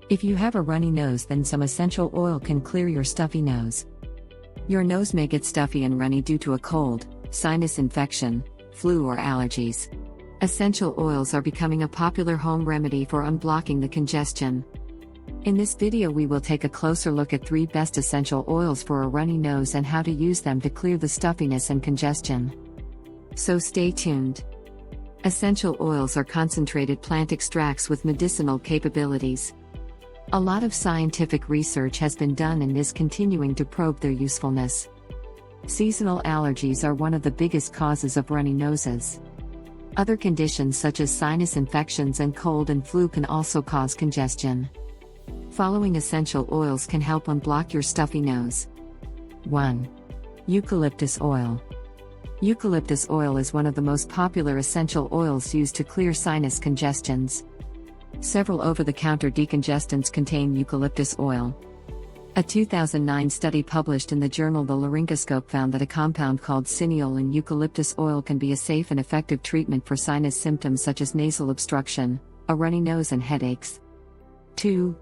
If you have a runny nose, then some essential oil can clear your stuffy nose. Your nose may get stuffy and runny due to a cold, sinus infection, flu, or allergies. Essential oils are becoming a popular home remedy for unblocking the congestion. In this video, we will take a closer look at 3 best essential oils for a runny nose and how to use them to clear the stuffiness and congestion. So stay tuned. Essential oils are concentrated plant extracts with medicinal capabilities. A lot of scientific research has been done and is continuing to probe their usefulness. Seasonal allergies are one of the biggest causes of runny noses. Other conditions such as sinus infections and cold and flu can also cause congestion. Following essential oils can help unblock your stuffy nose. 1. Eucalyptus oil. Eucalyptus oil is one of the most popular essential oils used to clear sinus congestions. Several over-the-counter decongestants contain eucalyptus oil. A 2009 study published in the journal The Laryngoscope found that a compound called cineol in eucalyptus oil can be a safe and effective treatment for sinus symptoms such as nasal obstruction, a runny nose, and headaches. 2.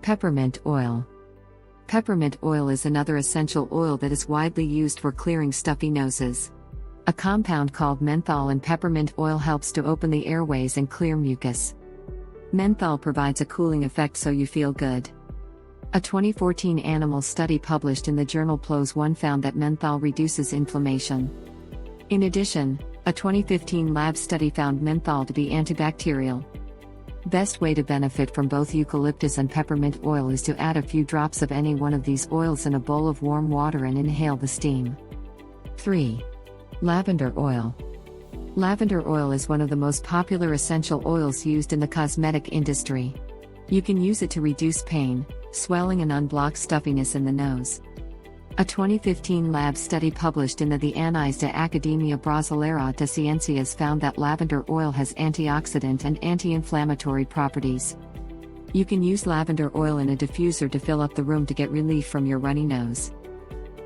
Peppermint oil. Peppermint oil is another essential oil that is widely used for clearing stuffy noses. A compound called menthol in peppermint oil helps to open the airways and clear mucus. Menthol provides a cooling effect so you feel good. A 2014 animal study published in the journal PLOS One found that menthol reduces inflammation. In addition, a 2015 lab study found menthol to be antibacterial. Best way to benefit from both eucalyptus and peppermint oil is to add a few drops of any one of these oils in a bowl of warm water and inhale the steam. 3. Lavender oil. Lavender oil is one of the most popular essential oils used in the cosmetic industry. You can use it to reduce pain, swelling, and unblock stuffiness in the nose. A 2015 lab study published in the Annales de Academia Brasileira de Ciências found that lavender oil has antioxidant and anti-inflammatory properties. You can use lavender oil in a diffuser to fill up the room to get relief from your runny nose.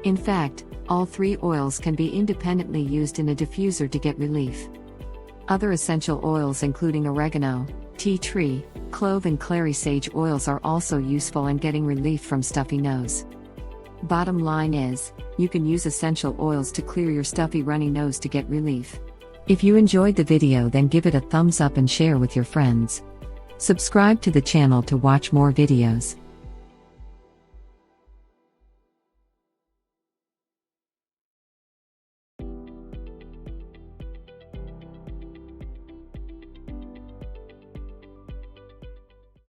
In fact, all 3 oils can be independently used in a diffuser to get relief. Other essential oils including oregano, tea tree, clove, and clary sage oils are also useful in getting relief from stuffy nose. Bottom line is, you can use essential oils to clear your stuffy runny nose to get relief. If you enjoyed the video, then give it a thumbs up and share with your friends. Subscribe to the channel to watch more videos.